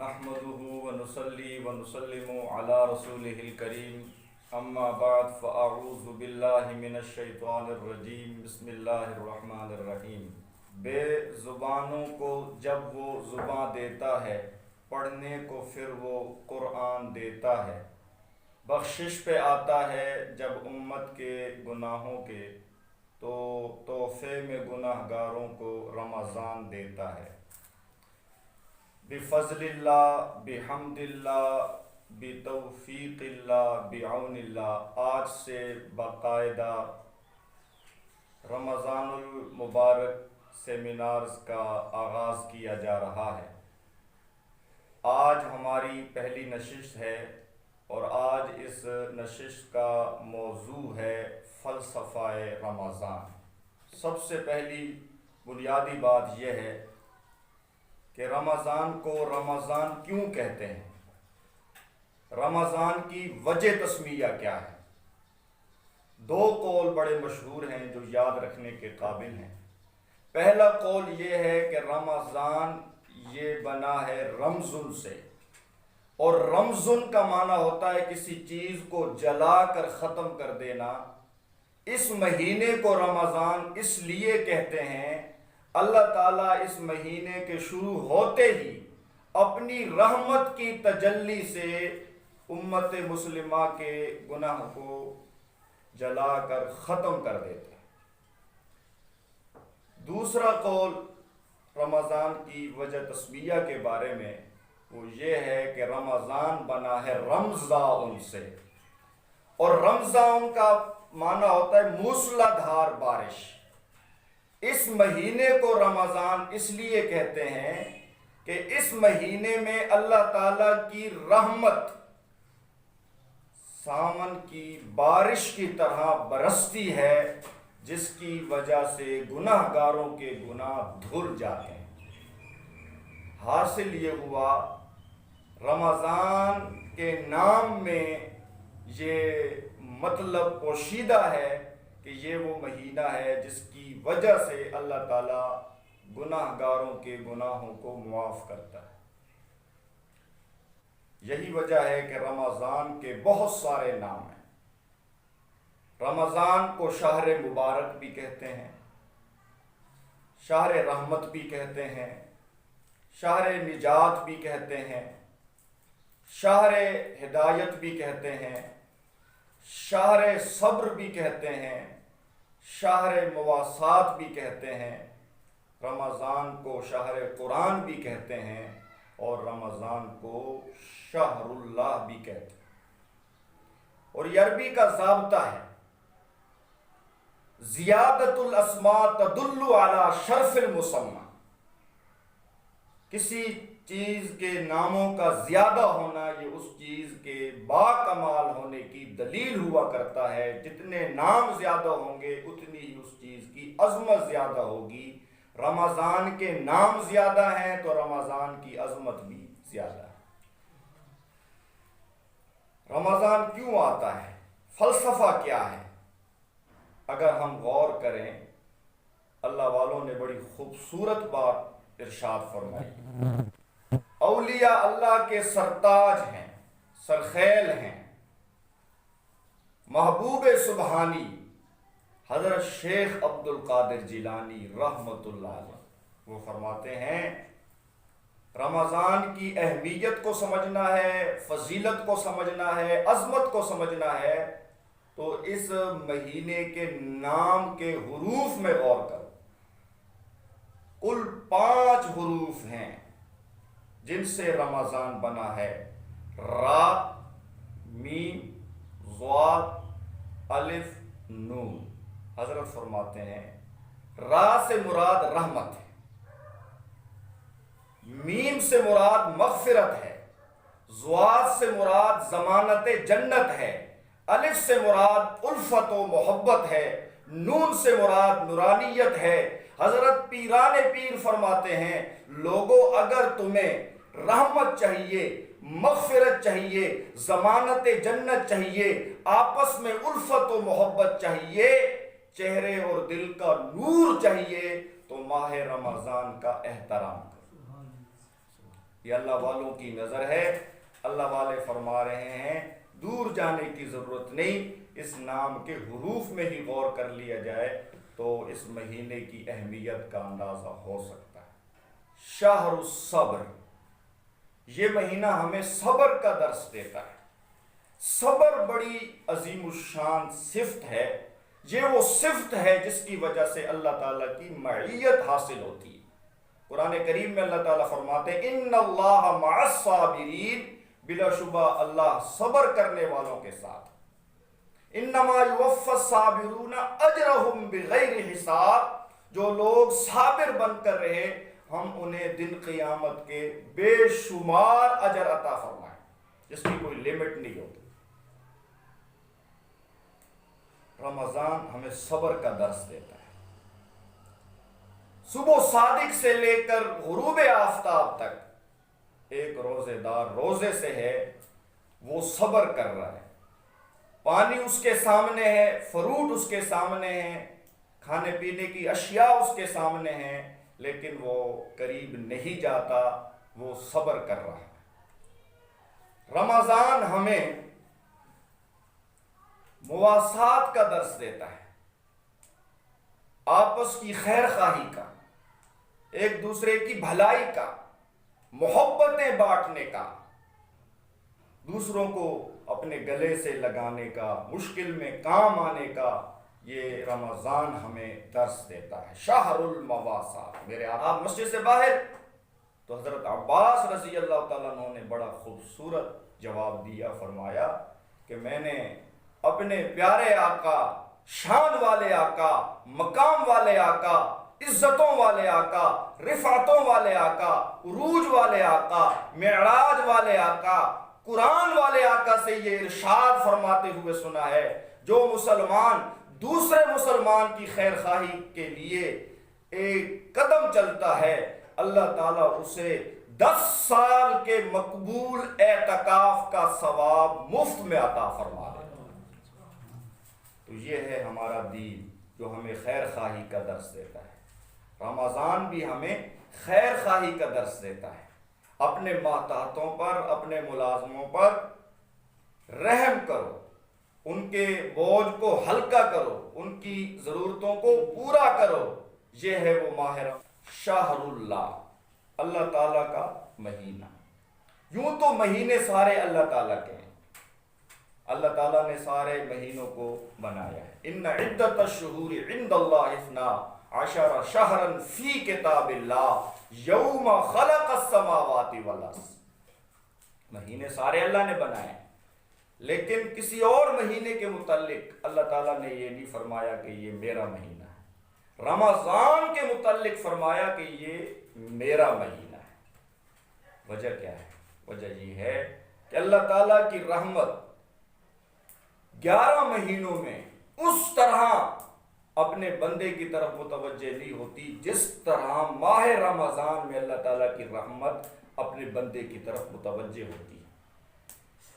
نحمده ونصلي ونسلم على رسوله الكريم اما بعد فاعوذ باللہ من الشیطان الرجیم بسم اللہ الرحمن الرحیم۔ بے زبانوں کو جب وہ زباں دیتا ہے، پڑھنے کو پھر وہ قرآن دیتا ہے۔ بخشش پہ آتا ہے جب امت کے گناہوں کے، تو تحفے میں گناہ گاروں کو رمضان دیتا ہے۔ بفضل اللہ، بحمد اللہ، بتوفیق اللہ، بعون اللہ، آج سے باقاعدہ رمضان المبارک سیمینارز کا آغاز کیا جا رہا ہے۔ آج ہماری پہلی نشست ہے اور آج اس نشست کا موضوع ہے فلسفہ رمضان۔ سب سے پہلی بنیادی بات یہ ہے کہ رمضان کو رمضان کیوں کہتے ہیں، رمضان کی وجہ تسمیہ کیا ہے۔ دو قول بڑے مشہور ہیں جو یاد رکھنے کے قابل ہیں۔ پہلا قول یہ ہے کہ رمضان یہ بنا ہے رمضن سے، اور رمضن کا معنی ہوتا ہے کسی چیز کو جلا کر ختم کر دینا۔ اس مہینے کو رمضان اس لیے کہتے ہیں، اللہ تعالیٰ اس مہینے کے شروع ہوتے ہی اپنی رحمت کی تجلی سے امت مسلمہ کے گناہ کو جلا کر ختم کر دیتے ہیں۔ دوسرا قول رمضان کی وجہ تسمیہ کے بارے میں وہ یہ ہے کہ رمضان بنا ہے رمضان سے، اور رمضان کا معنی ہوتا ہے موسلا دھار بارش۔ اس مہینے کو رمضان اس لیے کہتے ہیں کہ اس مہینے میں اللہ تعالیٰ کی رحمت سامن کی بارش کی طرح برستی ہے، جس کی وجہ سے گناہ گاروں کے گناہ دھل جاتے ہیں۔ حاصل یہ ہوا رمضان کے نام میں یہ مطلب پوشیدہ ہے کہ یہ وہ مہینہ ہے جس کی وجہ سے اللہ تعالیٰ گناہ گاروں کے گناہوں کو معاف کرتا ہے۔ یہی وجہ ہے کہ رمضان کے بہت سارے نام ہیں۔ رمضان کو شہر مبارک بھی کہتے ہیں، شہر رحمت بھی کہتے ہیں، شہر نجات بھی کہتے ہیں، شہر ہدایت بھی کہتے ہیں، شہر صبر بھی کہتے ہیں، شہر مواسات بھی کہتے ہیں، رمضان کو شہر قرآن بھی کہتے ہیں، اور رمضان کو شہر اللہ بھی کہتے ہیں۔ اور یہ عربی کا ضابطہ ہے، زیادت الاسماء تدل علی شرف المسمى۔ کسی چیز کے ناموں کا زیادہ ہونا یہ اس چیز کے باکمال ہونے کی دلیل ہوا کرتا ہے۔ جتنے نام زیادہ ہوں گے اتنی ہی اس چیز کی عظمت زیادہ ہوگی۔ رمضان کے نام زیادہ ہیں تو رمضان کی عظمت بھی زیادہ ہے۔ رمضان کیوں آتا ہے، فلسفہ کیا ہے؟ اگر ہم غور کریں، اللہ والوں نے بڑی خوبصورت بات ارشاد فرمائی۔ اولیاء اللہ کے سرتاج ہیں، سرخیل ہیں، محبوب سبحانی حضرت شیخ عبد القادر جیلانی رحمت اللہ علیہ، وہ فرماتے ہیں رمضان کی اہمیت کو سمجھنا ہے، فضیلت کو سمجھنا ہے، عظمت کو سمجھنا ہے، تو اس مہینے کے نام کے حروف میں غور کرو۔ کل 5 حروف ہیں جن سے رمضان بنا ہے، را، میم، ضاد، الف، نون۔ حضرت فرماتے ہیں را سے مراد رحمت ہے، میم سے مراد مغفرت ہے، ضاد سے مراد ضمانت جنت ہے، الف سے مراد الفت و محبت ہے، نون سے مراد نورانیت ہے۔ حضرت پیران پیر فرماتے ہیں لوگوں اگر تمہیں رحمت چاہیے، مغفرت چاہیے، ضمانت جنت چاہیے، آپس میں الفت و محبت چاہیے، چہرے اور دل کا نور چاہیے، تو ماہ رمضان کا احترام کرو۔ یہ اللہ والوں کی نظر ہے۔ اللہ والے فرما رہے ہیں دور جانے کی ضرورت نہیں، اس نام کے حروف میں ہی غور کر لیا جائے تو اس مہینے کی اہمیت کا اندازہ ہو سکتا ہے۔ شہر الصبر، یہ مہینہ ہمیں صبر کا درس دیتا ہے۔ صبر بڑی عظیم الشان صفت ہے، یہ وہ صفت ہے جس کی وجہ سے اللہ تعالیٰ کی معیت حاصل ہوتی ہے۔ قرآن کریم میں اللہ تعالیٰ فرماتے ہیں ان اللہ مع الصابرین، بلا شبہ اللہ صبر کرنے والوں کے ساتھ۔ انما یوفی الصابرون اجرہم بغیر حساب، جو لوگ صابر بن کر رہے ہم انہیں دن قیامت کے بے شمار اجر عطا فرمائیں جس کی کوئی لمٹ نہیں ہوتی۔ رمضان ہمیں صبر کا درس دیتا ہے۔ صبح صادق سے لے کر غروب آفتاب تک ایک روزے دار روزے سے ہے، وہ صبر کر رہا ہے۔ پانی اس کے سامنے ہے، فروٹ اس کے سامنے ہے، کھانے پینے کی اشیاء اس کے سامنے ہیں، لیکن وہ قریب نہیں جاتا، وہ صبر کر رہا ہے۔ رمضان ہمیں مواسات کا درس دیتا ہے، آپس کی خیر خواہی کا، ایک دوسرے کی بھلائی کا، محبتیں بانٹنے کا، دوسروں کو اپنے گلے سے لگانے کا، مشکل میں کام آنے کا، یہ رمضان ہمیں درس دیتا ہے۔ شہر المواسات، میرے آپ مسجد سے باہر تو حضرت عباس رضی اللہ تعالیٰ عنہ نے بڑا خوبصورت جواب دیا، فرمایا کہ میں نے اپنے پیارے آقا، شان والے آقا، مقام والے آقا، عزتوں والے آقا، رفعتوں والے آقا، عروج والے آقا، معراج والے آقا، قرآن والے آقا سے یہ ارشاد فرماتے ہوئے سنا ہے، جو مسلمان دوسرے مسلمان کی خیر خواہی کے لیے ایک قدم چلتا ہے، اللہ تعالیٰ اسے 10 سال کے مقبول اعتکاف کا ثواب مفت میں عطا فرما دے۔ تو یہ ہے ہمارا دین جو ہمیں خیر خواہی کا درس دیتا ہے۔ رمضان بھی ہمیں خیر خواہی کا درس دیتا ہے۔ اپنے ماتحتوں پر، اپنے ملازموں پر رحم کرو، ان کے بوجھ کو ہلکا کرو، ان کی ضرورتوں کو پورا کرو، یہ ہے وہ ماہ شہر اللہ، اللہ تعالیٰ کا مہینہ۔ یوں تو مہینے سارے اللہ تعالیٰ کے ہیں، اللہ تعالیٰ نے سارے مہینوں کو بنایا ہے۔ ان عدت الشہور عند اللہ 12 شہرا فی کتاب اللہ یوم خلق السماوات والارض، مہینے سارے اللہ نے بنائے ہیں، لیکن کسی اور مہینے کے متعلق اللہ تعالیٰ نے یہ نہیں فرمایا کہ یہ میرا مہینہ ہے۔ رمضان کے متعلق فرمایا کہ یہ میرا مہینہ ہے۔ وجہ کیا ہے؟ وجہ یہ ہے کہ اللہ تعالیٰ کی رحمت 11 مہینوں میں اس طرح اپنے بندے کی طرف متوجہ نہیں ہوتی جس طرح ماہ رمضان میں اللہ تعالیٰ کی رحمت اپنے بندے کی طرف متوجہ ہوتی ہے۔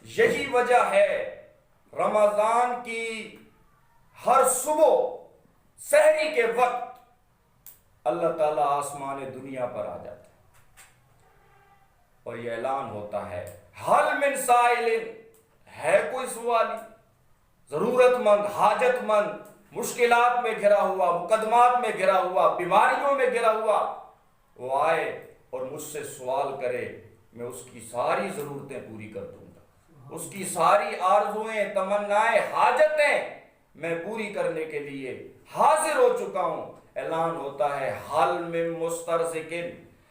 یہی وجہ ہے رمضان کی ہر صبح سحری کے وقت اللہ تعالیٰ آسمان دنیا پر آ جاتا ہے اور یہ اعلان ہوتا ہے حل من سائل، ہے کوئی سوالی، ضرورت مند، حاجت مند، مشکلات میں گھرا ہوا، مقدمات میں گھرا ہوا، بیماریوں میں گھرا ہوا، وہ آئے اور مجھ سے سوال کرے، میں اس کی ساری ضرورتیں پوری کر دوں گا، اس کی ساری آرزویں، تمنائیں، حاجتیں میں پوری کرنے کے لیے حاضر ہو چکا ہوں۔ اعلان ہوتا ہے حل من مسترزقن،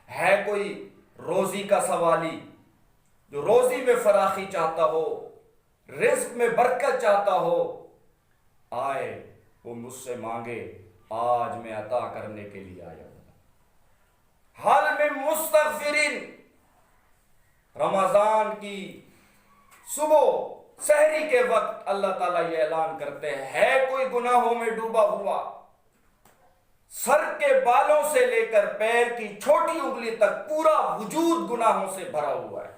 ہے کوئی روزی کا سوالی، جو روزی میں فراخی چاہتا ہو، رزق میں برکت چاہتا ہو، آئے وہ مجھ سے مانگے، آج میں عطا کرنے کے لیے آیا ہوں۔ حل من مستغفرین، رمضان کی صبح سحری کے وقت اللہ تعالیٰ یہ اعلان کرتے ہیں ہے کوئی گناہوں میں ڈوبا ہوا، سر کے بالوں سے لے کر پیر کی چھوٹی انگلی تک پورا وجود گناہوں سے بھرا ہوا ہے،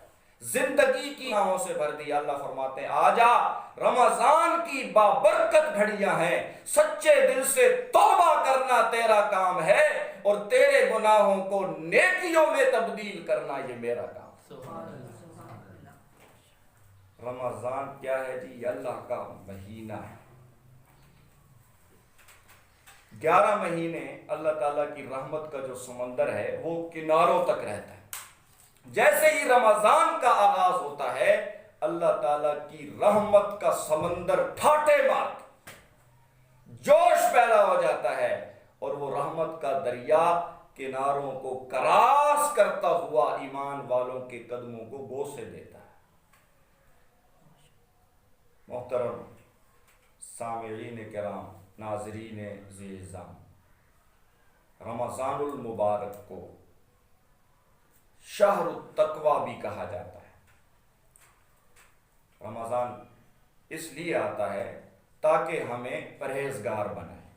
زندگی کی گناہوں سے بھر دیا۔ اللہ فرماتے ہیں آجا، رمضان کی بابرکت گھڑیاں ہیں، سچے دل سے توبہ کرنا تیرا کام ہے اور تیرے گناہوں کو نیکیوں میں تبدیل کرنا یہ میرا کام ہے۔ رمضان کیا ہے جی؟ یہ اللہ کا مہینہ ہے۔ 11 مہینے اللہ تعالیٰ کی رحمت کا جو سمندر ہے وہ کناروں تک رہتا ہے۔ جیسے ہی رمضان کا آغاز ہوتا ہے اللہ تعالیٰ کی رحمت کا سمندر ٹھاٹے مارتا، جوش پیدا ہو جاتا ہے، اور وہ رحمت کا دریا کناروں کو کراس کرتا ہوا ایمان والوں کے قدموں کو بوسے دیتا ہے۔ محترم سامعین کرام، ناظرین ذی احترام، رمضان المبارک کو شہر التقوی بھی کہا جاتا ہے۔ رمضان اس لیے آتا ہے تاکہ ہمیں پرہیزگار بنائے،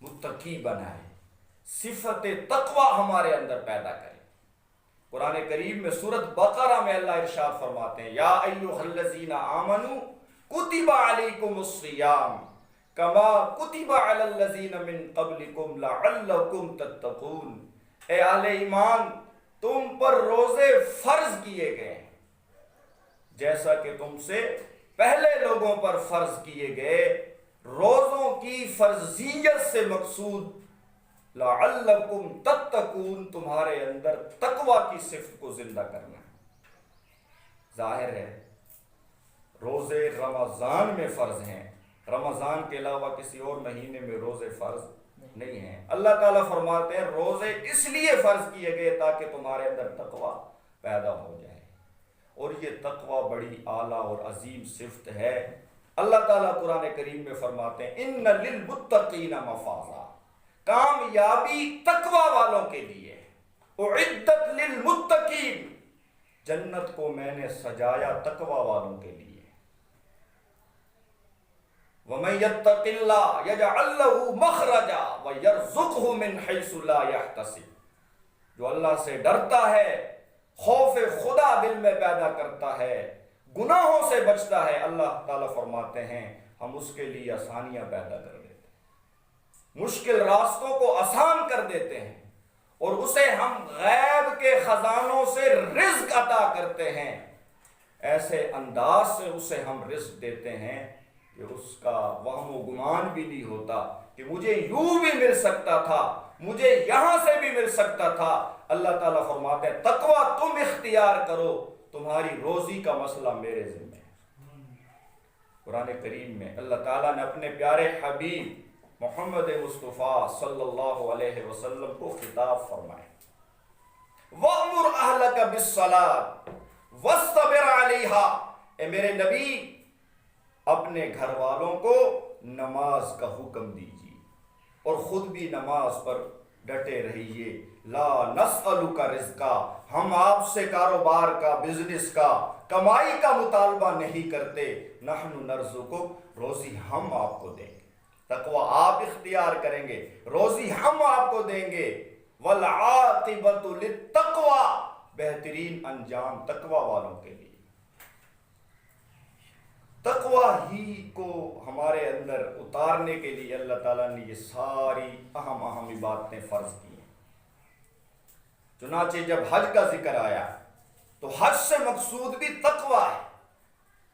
متقی بنائے، صفت تقوی ہمارے اندر پیدا کرے۔ قرآن کریم میں سورۃ بقرہ میں اللہ ارشاد فرماتے ہیں، یا ایھا الذین آمنوا کتب علیکم الصیام کما کتب علی الذین من قبلکم لعلکم تتقون۔ اے اہل ایمان، تم پر روزے فرض کیے گئے ہیں جیسا کہ تم سے پہلے لوگوں پر فرض کیے گئے۔ روزوں کی فرضیت سے مقصود لعلکم تتقون، تمہارے اندر تقوی کی صفت کو زندہ کرنا ہے۔ ظاہر ہے روزے رمضان میں فرض ہیں، رمضان کے علاوہ کسی اور مہینے میں روزے فرض نہیں ہیں۔ اللہ تعالیٰ فرماتے ہیں روزے اس لیے فرض کیے گئے تاکہ تمہارے اندر تقوی پیدا ہو جائے، اور یہ تقوی بڑی اعلیٰ اور عظیم صفت ہے۔ اللہ تعالیٰ قرآن کریم میں فرماتے ہیں ان للمتقین مفازا، کامیابی تقوی والوں کے لیے، اعدت للمتقین، جنت کو میں نے سجایا تقوی والوں کے لیے۔ وَمَن يَتَّقِ اللَّهَ يَجْعَل لَّهُ مَخْرَجًا وَيَرْزُقْهُ مِنْ حَيْثُ لَا يَحْتَسِبُ، جو اللہ سے ڈرتا ہے، خوف خدا دل میں پیدا کرتا ہے، گناہوں سے بچتا ہے، اللہ تعالیٰ فرماتے ہیں ہم اس کے لیے آسانیاں پیدا کر دیتے ہیں، مشکل راستوں کو آسان کر دیتے ہیں، اور اسے ہم غیب کے خزانوں سے رزق عطا کرتے ہیں، ایسے انداز سے اسے ہم رزق دیتے ہیں کہ اس کا وہم و گمان بھی نہیں ہوتا کہ مجھے یوں بھی مل سکتا تھا، مجھے یہاں سے بھی مل سکتا تھا۔ اللہ تعالیٰ فرماتے ہیں تقوی تم اختیار کرو، تمہاری روزی کا مسئلہ میرے ذمہ ہے۔ قرآن کریم میں اللہ تعالیٰ نے اپنے پیارے حبیب محمد مصطفیٰ صلی اللہ علیہ وسلم کو خطاب فرمایا، وَأْمُرْ أَهْلَكَ بِالصَّلَاةِ وَاسْتَبِرْ عَلَيْهَا، اے میرے نبی اپنے گھر والوں کو نماز کا حکم دیجیے اور خود بھی نماز پر ڈٹے رہیے۔ لا نسألک رزقا، ہم آپ سے کاروبار کا، بزنس کا، کمائی کا مطالبہ نہیں کرتے، نحن نرزقک، روزی ہم آپ کو دیں گے، تقوی آپ اختیار کریں گے، روزی ہم آپ کو دیں گے۔ والعاقبۃ للتقوی، بہترین انجام تقوی والوں کے لیے۔ تقوی ہی کو ہمارے اندر اتارنے کے لیے اللہ تعالیٰ نے یہ ساری اہم عبادتیں فرض کی ہیں۔ چنانچہ جب حج کا ذکر آیا تو حج سے مقصود بھی تقوی ہے۔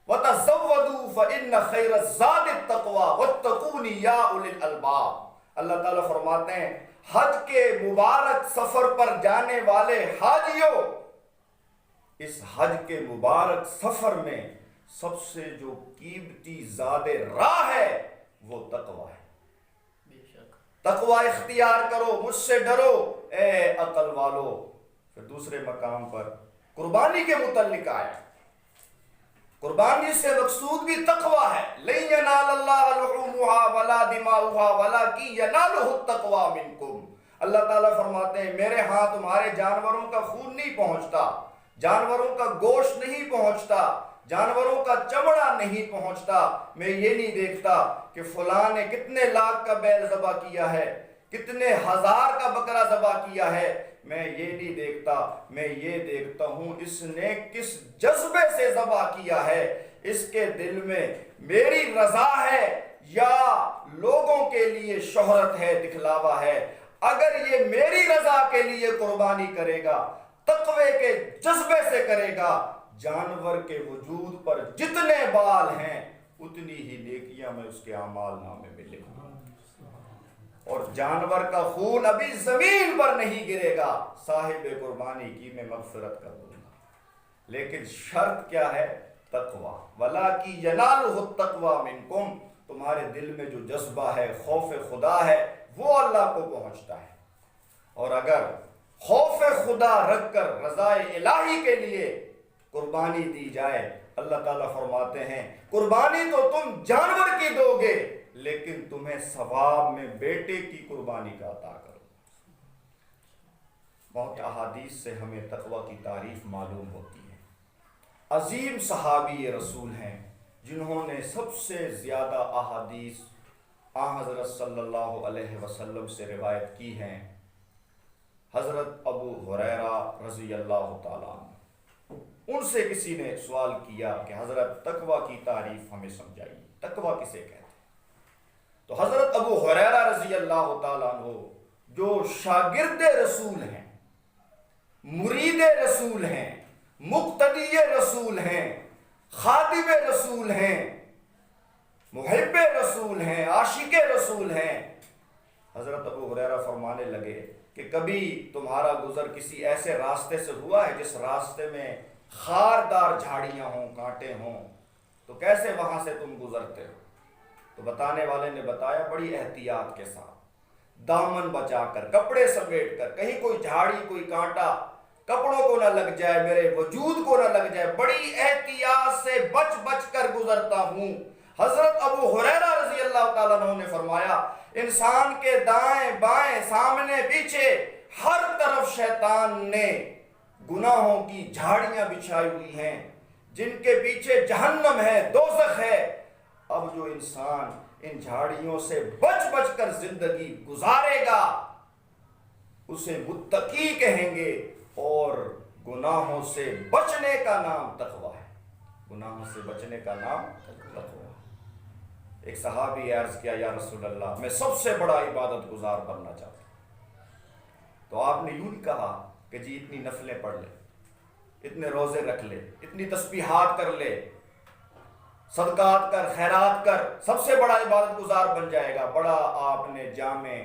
وَتَزَوَّدُوا فَإِنَّ خَيْرَ الزَّادِ التَّقْوَى وَاتَّقُونِ يَا أُولِي الْأَلْبَابِ، اللہ تعالیٰ فرماتے ہیں حج کے مبارک سفر پر جانے والے حاجیوں، اس حج کے مبارک سفر میں سب سے جو قیمتی زاد راہ ہے وہ تقوی ہے۔ تقوی اختیار کرو، مجھ سے ڈرو اے عقل والو۔ پھر دوسرے مقام پر قربانی کے متعلق آیا، قربانی سے مقصود بھی تقوی ہے۔ لَن يَنَالَ اللَّهَ لُحُومُهَا وَلَا دِمَاؤُهَا وَلَٰكِن يَنَالُهُ التَّقْوَىٰ مِنكُمْ، اللہ تعالیٰ فرماتے ہیں میرے ہاں تمہارے جانوروں کا خون نہیں پہنچتا، جانوروں کا گوشت نہیں پہنچتا، جانوروں کا چمڑا نہیں پہنچتا، میں یہ نہیں دیکھتا کہ فلاں نے کتنے لاکھ کا بیل ذبح کیا ہے، کتنے ہزار کا بکرا ذبح کیا ہے، میں یہ نہیں دیکھتا، میں یہ دیکھتا ہوں اس نے کس جذبے سے ذبح کیا ہے، اس کے دل میں میری رضا ہے یا لوگوں کے لیے شہرت ہے، دکھلاوا ہے۔ اگر یہ میری رضا کے لیے قربانی کرے گا، تقوی کے جذبے سے کرے گا، جانور کے وجود پر جتنے بال ہیں اتنی ہی نیکیاں میں اس کے اعمال نامے میں لکھوں گا، اور جانور کا خون ابھی زمین پر نہیں گرے گا، صاحب قربانی کی میں مغفرت کر دوں گا۔ لیکن شرط کیا ہے؟ تقوی۔ وَلَٰكِن يَنَالُهُ التَّقْوَىٰ مِنكُمْ، تمہارے دل میں جو جذبہ ہے، خوف خدا ہے، وہ اللہ کو پہنچتا ہے۔ اور اگر خوف خدا رکھ کر رضا الہی کے لیے قربانی دی جائے، اللہ تعالیٰ فرماتے ہیں قربانی تو تم جانور کی دو گے لیکن تمہیں ثواب میں بیٹے کی قربانی کا عطا کرو۔ بہت احادیث سے ہمیں تقوی کی تعریف معلوم ہوتی ہے۔ عظیم صحابی رسول ہیں جنہوں نے سب سے زیادہ احادیث حضرت صلی اللہ علیہ وسلم سے روایت کی ہیں، حضرت ابو ہریرہ رضی اللہ تعالیٰ عنہ۔ ان سے کسی نے سوال کیا کہ حضرت تقوی کی تعریف ہمیں سمجھائیے، تقوی کسے کہتے ہیں؟ تو حضرت ابو ہریرہ رضی اللہ تعالیٰ عنہ جو شاگرد رسول ہیں، مرید رسول ہیں، مقتدی رسول ہیں، خادم رسول ہیں، محب رسول ہیں، عاشق رسول ہیں، حضرت ابو ہریرہ فرمانے لگے کہ کبھی تمہارا گزر کسی ایسے راستے سے ہوا ہے جس راستے میں خاردار جھاڑیاں ہوں، کانٹے ہوں، تو کیسے وہاں سے تم گزرتے ہو؟ تو بتانے والے نے بتایا بڑی احتیاط کے ساتھ، دامن بچا کر، کپڑے سمیٹ کر، کہیں کوئی جھاڑی کوئی کانٹا کپڑوں کو نہ لگ جائے، میرے وجود کو نہ لگ جائے، بڑی احتیاط سے بچ بچ کر گزرتا ہوں۔ حضرت ابو ہریرہ رضی اللہ تعالیٰ عنہ نے فرمایا انسان کے دائیں بائیں سامنے پیچھے ہر طرف شیطان نے گناہوں کی جھاڑیاں بچھائی ہوئی ہیں جن کے پیچھے جہنم ہے، دوزخ ہے۔ اب جو انسان ان جھاڑیوں سے بچ بچ کر زندگی گزارے گا اسے متقی کہیں گے، اور گناہوں سے بچنے کا نام تقوی ہے، گناہوں سے بچنے کا نام تقوی ہے۔ ایک صحابی نے عرض کیا یا رسول اللہ میں سب سے بڑا عبادت گزار بننا چاہتا ہوں، تو آپ نے یوں نہیں کہا کہ جی اتنی نفلیں پڑھ لے، اتنے روزے رکھ لے، اتنی تسبیحات کر لے، صدقات کر، خیرات کر، سب سے بڑا عبادت گزار بن جائے گا۔ بڑا آپ نے جامع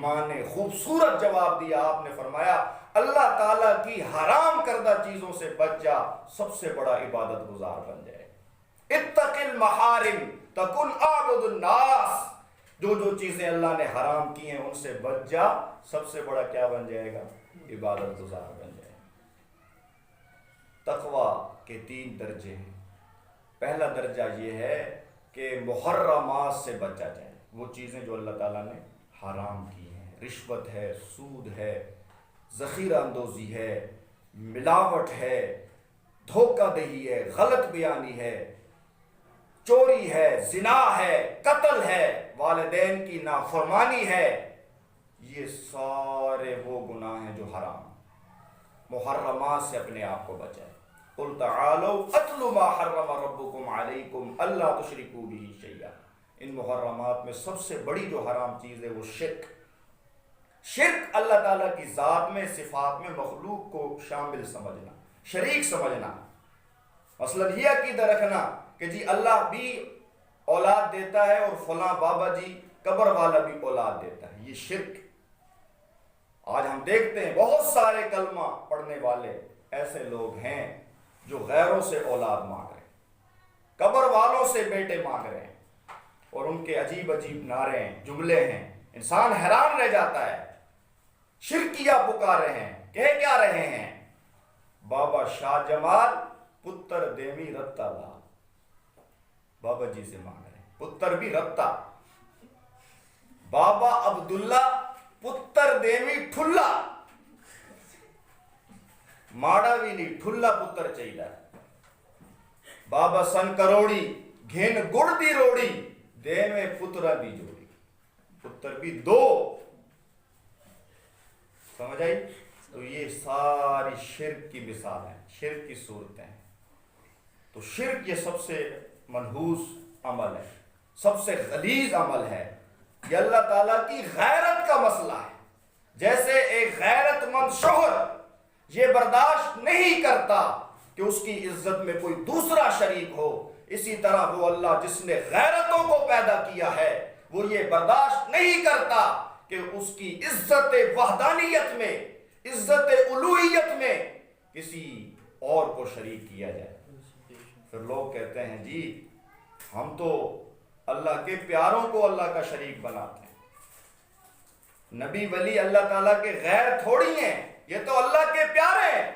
مانے خوبصورت جواب دیا، آپ نے فرمایا اللہ تعالیٰ کی حرام کردہ چیزوں سے بچ جا، سب سے بڑا عبادت گزار بن جائے۔ اتق المحارم تکن اعبد الناس، جو چیزیں اللہ نے حرام کی ہیں ان سے بچ جا، سب سے بڑا کیا بن جائے گا؟ عبادت گزار بن جائے گا۔ تقوی کے 3 درجے ہیں۔ پہلا درجہ یہ ہے کہ محرمات سے بچا جائے، وہ چیزیں جو اللہ تعالیٰ نے حرام کی ہیں، رشوت ہے، سود ہے، ذخیرہ اندوزی ہے، ملاوٹ ہے، دھوکہ دہی ہے، غلط بیانی ہے، چوری ہے، زنا ہے، قتل ہے، والدین کی نافرمانی ہے، یہ سارے وہ گناہ ہیں جو حرام۔ محرمات سے اپنے آپ کو بچائے۔ قُلْ تَعَالَوْا أَتْلُ مَا حَرَّمَ رَبُّكُمْ عَلَيْكُمْ أَلَّا تُشْرِكُوا بِهِ شَيْئًا۔ ان محرمات میں سب سے بڑی جو حرام چیز ہے وہ شرک، اللہ تعالیٰ کی ذات میں، صفات میں مخلوق کو شامل سمجھنا، شریک سمجھنا۔ مثلا یہ عقیدہ رکھنا کہ جی اللہ بھی اولاد دیتا ہے اور فلاں بابا جی قبر والا بھی اولاد دیتا ہے، یہ شرک۔ آج ہم دیکھتے ہیں بہت سارے کلمہ پڑھنے والے ایسے لوگ ہیں جو غیروں سے اولاد مانگ رہے ہیں، قبر والوں سے بیٹے مانگ رہے ہیں، اور ان کے عجیب عجیب نعرے ہیں، جملے ہیں، انسان حیران رہ جاتا ہے۔ شرکیہ پکار رہے ہیں، کہہ کیا رہے ہیں؟ بابا شاہ جمال پتر دیمی رتا لال، بابا جی سے مانگ رہے ہیں، پتر بھی رتا۔ بابا عبداللہ پتر دیمی ٹھلا، ماڑا بھی نہیں ٹھلا پتر چاہیے۔ بابا سن کروڑی گھن گڑ دی روڑی، دے میں پترا دی جوڑی، پتر بھی 2۔ سمجھ آئی؟ تو یہ ساری شرک کی مثال ہیں، شرک کی صورتیں ہیں۔ تو شرک یہ سب سے منحوس عمل ہے، سب سے غلیظ عمل ہے، یہ اللہ تعالیٰ کی غیرت کا مسئلہ ہے۔ جیسے ایک غیرت مند شوہر یہ برداشت نہیں کرتا کہ اس کی عزت میں کوئی دوسرا شریک ہو، اسی طرح وہ اللہ جس نے غیرتوں کو پیدا کیا ہے وہ یہ برداشت نہیں کرتا کہ اس کی عزت وحدانیت میں، عزت الوہیت میں کسی اور کو شریک کیا جائے۔ پھر لوگ کہتے ہیں جی ہم تو اللہ کے پیاروں کو اللہ کا شریک بناتے ہیں، نبی ولی اللہ تعالیٰ کے غیر تھوڑی ہیں، یہ تو اللہ کے پیارے ہیں،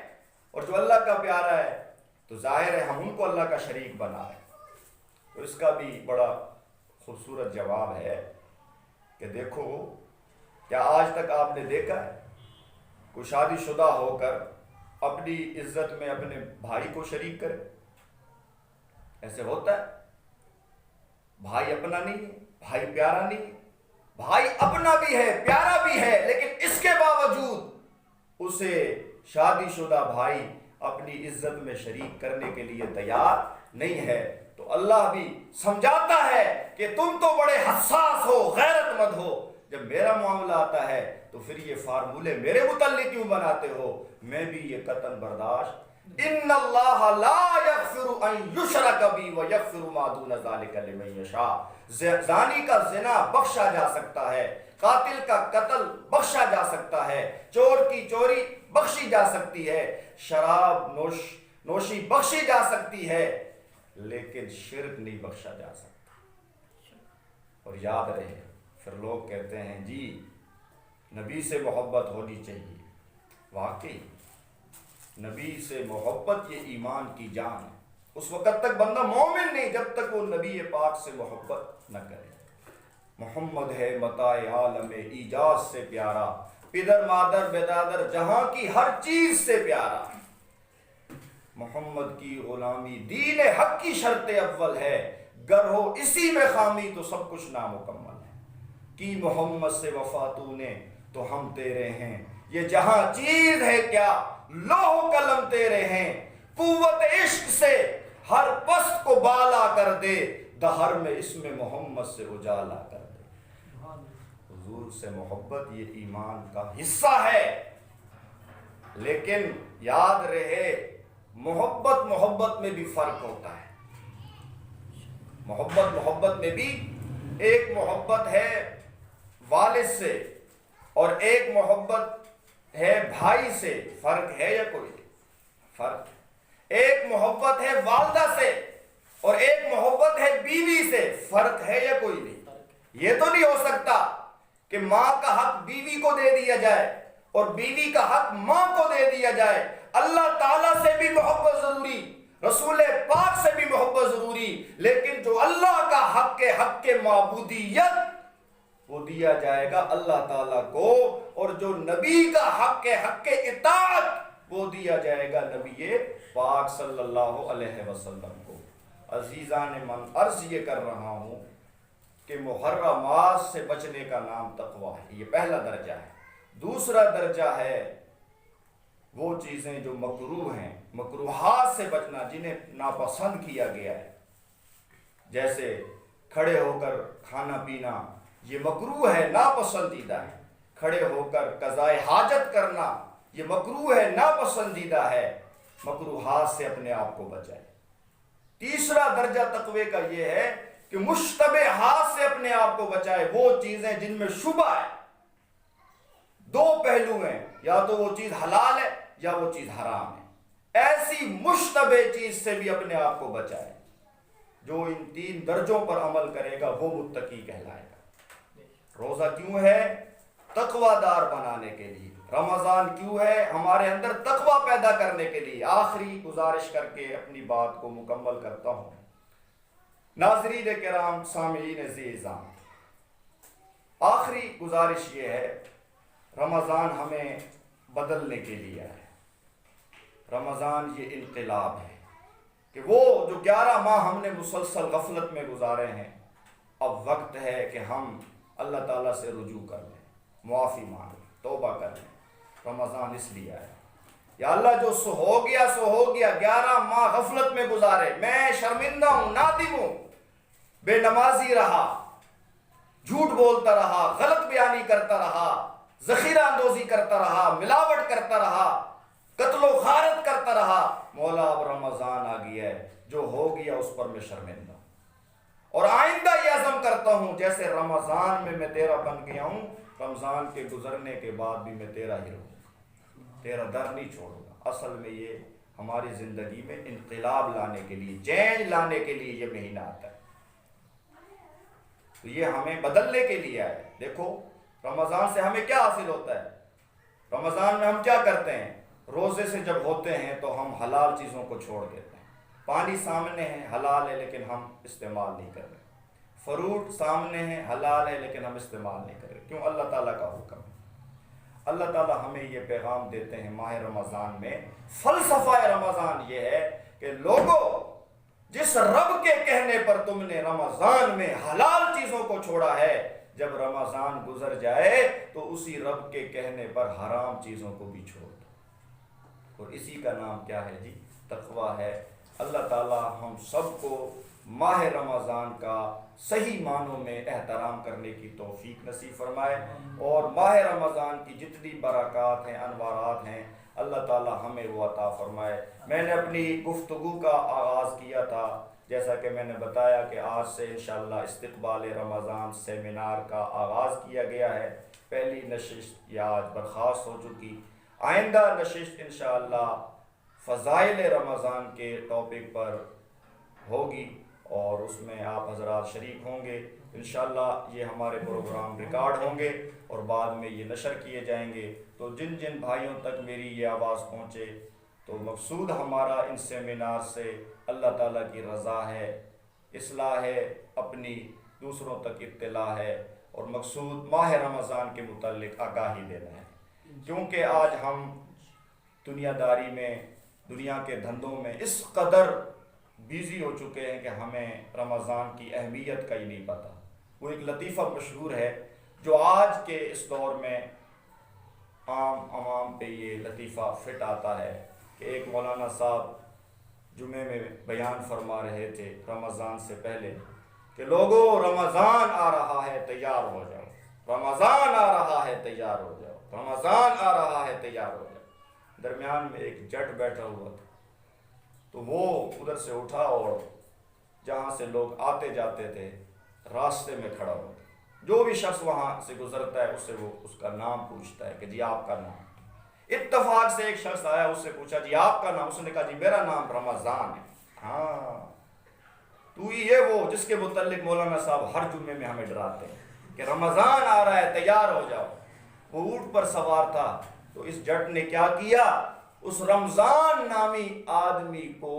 اور جو اللہ کا پیارا ہے تو ظاہر ہے ہم ان کو اللہ کا شریک بنا رہے ہیں۔ تو اس کا بھی بڑا خوبصورت جواب ہے کہ دیکھو، کیا آج تک آپ نے دیکھا ہے کوئی شادی شدہ ہو کر اپنی عزت میں اپنے بھائی کو شریک کرے؟ ایسے ہوتا ہے؟ بھائی اپنا نہیں ہے، بھائی پیارا نہیں ہے، بھائی اپنا بھی ہے، پیارا بھی ہے، لیکن اس کے باوجود اسے شادی شدہ بھائی اپنی عزت میں شریک کرنے کے لیے تیار نہیں ہے۔ تو اللہ بھی سمجھاتا ہے کہ تم تو بڑے حساس ہو، غیرت مند ہو، جب میرا معاملہ آتا ہے تو پھر یہ فارمولے میرے متعلق کیوں بناتے ہو؟ میں بھی یہ قطعاً برداشت ان اللہ لا یغفر ان یشرک بہ ویغفر ما دون ذلک لمن یشاء۔ زانی کا زنا بخشا جا سکتا ہے، قاتل کا قتل بخشا جا سکتا ہے، چور کی چوری بخشی جا سکتی ہے، شراب نوشی بخشی جا سکتی ہے، لیکن شرک نہیں بخشا جا سکتا۔ اور یاد رہے، پھر لوگ کہتے ہیں جی نبی سے محبت ہونی چاہیے۔ واقعی نبی سے محبت یہ ایمان کی جان ہے۔ اس وقت تک بندہ مومن نہیں جب تک وہ نبی پاک سے محبت نہ کرے۔ محمد ہے متاع عالم ایجاز سے پیارا، پدر مادر بدادر جہاں کی ہر چیز سے پیارا۔ محمد کی غلامی دین حق کی شرط اول ہے، گر ہو اسی میں خامی تو سب کچھ نامکمل ہے۔ کی محمد سے وفا تو نے تو ہم تیرے ہیں، یہ جہاں چیز ہے کیا لوح و قلم تیرے ہیں۔ قوت عشق سے ہر پست کو بالا کر دے، دہر میں اس میں محمد سے اجالا کر دے۔ حضور سے محبت یہ ایمان کا حصہ ہے، لیکن یاد رہے محبت میں بھی فرق ہوتا ہے۔ محبت میں بھی ایک محبت ہے والد سے اور ایک محبت ہے بھائی سے، فرق ہے یا کوئی فرق؟ ایک محبت ہے والدہ سے اور ایک محبت ہے بیوی سے، فرق ہے یا کوئی نہیں؟ یہ تو نہیں ہو سکتا کہ ماں کا حق بیوی کو دے دیا جائے اور بیوی کا حق ماں کو دے دیا جائے۔ اللہ تعالیٰ سے بھی محبت ضروری، رسول پاک سے بھی محبت ضروری، لیکن جو اللہ کا حق کے معبودیت وہ دیا جائے گا اللہ تعالیٰ کو، اور جو نبی کا حق اطاعت وہ دیا جائے گا نبی پاک صلی اللہ علیہ وسلم کو۔ عزیزان من، عرض یہ کر رہا ہوں کہ محرمات سے بچنے کا نام تقویٰ ہے، یہ پہلا درجہ ہے۔ دوسرا درجہ ہے وہ چیزیں جو مکروہ ہیں، مکروہات سے بچنا جنہیں ناپسند کیا گیا ہے، جیسے کھڑے ہو کر کھانا پینا، یہ مکروہ ہے، ناپسندیدہ ہے۔ کھڑے ہو کر قضاء حاجت کرنا یہ مکروہ ہے، ناپسندیدہ ہے۔ مکروہات سے اپنے آپ کو بچائے۔ تیسرا درجہ تقوی کا یہ ہے کہ مشتبہات سے اپنے آپ کو بچائے، وہ چیزیں جن میں شبہ ہے، دو پہلو ہیں، یا تو وہ چیز حلال ہے یا وہ چیز حرام ہے، ایسی مشتبہ چیز سے بھی اپنے آپ کو بچائے۔ جو ان تین درجوں پر عمل کرے گا وہ متقی کہلائے گا۔ روزہ کیوں ہے؟ تقوی دار بنانے کے لیے۔ رمضان کیوں ہے؟ ہمارے اندر تقوی پیدا کرنے کے لیے۔ آخری گزارش کر کے اپنی بات کو مکمل کرتا ہوں۔ ناظرین کرام، سامعین عزیزاں، آخری گزارش یہ ہے، رمضان ہمیں بدلنے کے لیے ہے۔ رمضان یہ انقلاب ہے کہ وہ جو 11 ماہ ہم نے مسلسل غفلت میں گزارے ہیں، اب وقت ہے کہ ہم اللہ تعالیٰ سے رجوع کر لیں، معافی مانگیں، توبہ کر لیں۔ رمضان اس لیے ہے، یا اللہ جو سو ہو گیا، 11 ماہ غفلت میں گزارے، میں شرمندہ ہوں، نادم ہوں، بے نمازی رہا، جھوٹ بولتا رہا، غلط بیانی کرتا رہا، ذخیرہ اندوزی کرتا رہا، ملاوٹ کرتا رہا، قتل و غارت کرتا رہا، مولا اب رمضان آ گیا ہے، جو ہو گیا اس پر میں شرمندہ ہوں، اور آئندہ یہ عزم کرتا ہوں جیسے رمضان میں تیرا بن گیا ہوں، رمضان کے گزرنے کے بعد بھی میں تیرا ہی رہوں گا، تیرا در نہیں چھوڑوں گا۔ اصل میں یہ ہماری زندگی میں انقلاب لانے کے لیے، چینج لانے کے لیے یہ مہینہ آتا ہے، تو یہ ہمیں بدلنے کے لیے ہے۔ دیکھو رمضان سے ہمیں کیا حاصل ہوتا ہے؟ رمضان میں ہم کیا کرتے ہیں؟ روزے سے جب ہوتے ہیں تو ہم حلال چیزوں کو چھوڑ دیتے ہیں، پانی سامنے ہے حلال ہے لیکن ہم استعمال نہیں کر رہے، فروٹ سامنے ہے حلال ہے لیکن ہم استعمال نہیں کر رہے، کیوں؟ اللہ تعالیٰ کا حکم ہے۔ اللہ تعالیٰ ہمیں یہ پیغام دیتے ہیں ماہ رمضان میں، فلسفہ رمضان یہ ہے کہ لوگوں، جس رب کے کہنے پر تم نے رمضان میں حلال چیزوں کو چھوڑا ہے، جب رمضان گزر جائے تو اسی رب کے کہنے پر حرام چیزوں کو بھی چھوڑ دو، اور اسی کا نام کیا ہے جی؟ تقویٰ ہے۔ اللہ تعالیٰ ہم سب کو ماہ رمضان کا صحیح معنوں میں احترام کرنے کی توفیق نصیب فرمائے، اور ماہ رمضان کی جتنی برکات ہیں، انوارات ہیں، اللہ تعالیٰ ہمیں وہ عطا فرمائے۔ میں نے اپنی گفتگو کا آغاز کیا تھا، جیسا کہ میں نے بتایا کہ آج سے انشاءاللہ استقبال رمضان سیمینار کا آغاز کیا گیا ہے۔ پہلی نشست یہ آج برخاست ہو چکی، آئندہ نشست انشاءاللہ فضائل رمضان کے ٹاپک پر ہوگی، اور اس میں آپ حضرات شریک ہوں گے انشاءاللہ۔ یہ ہمارے پروگرام ریکارڈ ہوں گے اور بعد میں یہ نشر کیے جائیں گے، تو جن جن بھائیوں تک میری یہ آواز پہنچے، تو مقصود ہمارا ان سیمینار سے اللہ تعالیٰ کی رضا ہے، اصلاح ہے، اپنی دوسروں تک اطلاع ہے، اور مقصود ماہ رمضان کے متعلق آگاہی دینا ہے، کیونکہ آج ہم دنیا داری میں، دنیا کے دھندوں میں اس قدر بیزی ہو چکے ہیں کہ ہمیں رمضان کی اہمیت کا ہی نہیں پتہ۔ وہ ایک لطیفہ مشہور ہے جو آج کے اس دور میں عام عوام پہ یہ لطیفہ فٹ آتا ہے، کہ ایک مولانا صاحب جمعے میں بیان فرما رہے تھے رمضان سے پہلے کہ لوگوں رمضان آ رہا ہے تیار ہو جاؤ، رمضان آ رہا ہے تیار ہو جاؤ، رمضان آ رہا ہے تیار ہو جاؤ۔ درمیان میں ایک جٹ بیٹھا ہوا تھا، تو وہ ادھر سے اٹھا اور جہاں سے لوگ آتے جاتے تھے راستے میں کھڑا ہو گیا، جو بھی شخص وہاں سے گزرتا ہے اس سے وہ اس کا نام پوچھتا ہے کہ جی آپ کا نام۔ اتفاق سے ایک شخص آیا، اس سے پوچھا جی آپ کا نام؟ اس نے کہا جی میرا نام رمضان ہے۔ ہاں، تو ہی ہے وہ جس کے متعلق مولانا صاحب ہر جمعے میں ہمیں ڈراتے ہیں کہ رمضان آ رہا ہے تیار ہو جاؤ۔ وہ اونٹ پر سوار تھا، تو اس جٹ نے کیا کیا؟ اس رمضان نامی آدمی کو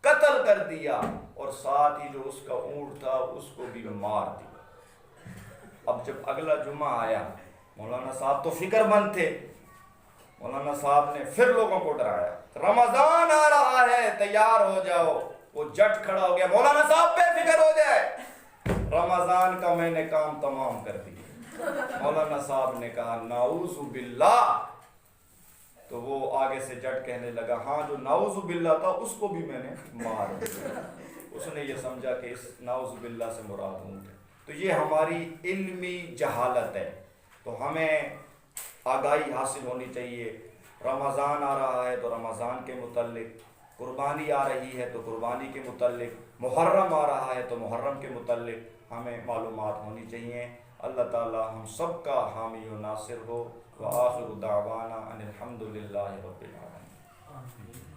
قتل کر دیا، اور ساتھ ہی جو اس کا اونٹ تھا اس کو بھی مار دیا۔ اب جب اگلا جمعہ آیا، مولانا صاحب تو فکر مند تھے، مولانا صاحب نے پھر لوگوں کو ڈرایا، رمضان آ رہا ہے تیار ہو جاؤ۔ وہ جٹ کھڑا ہو گیا، مولانا صاحب بے فکر ہو جائے، رمضان کا میں نے کام تمام کر دیا۔ مولانا صاحب نے کہا نعوذ باللہ، تو وہ آگے سے جٹ کہنے لگا ہاں جو نعوذ باللہ تھا اس کو بھی میں نے مار دیا۔ اس نے یہ سمجھا کہ اس نعوذ باللہ سے مراد ہوں گے۔ تو یہ ہماری علمی جہالت ہے، تو ہمیں آگاہی حاصل ہونی چاہیے۔ رمضان آ رہا ہے تو رمضان کے متعلق، قربانی آ رہی ہے تو قربانی کے متعلق، محرم آ رہا ہے تو محرم کے متعلق ہمیں معلومات ہونی چاہیے۔ اللہ تعالی ہم سب کا حامی و ناصر ہو۔ وآخر دعوانا ان الحمد للہ رب العالمین۔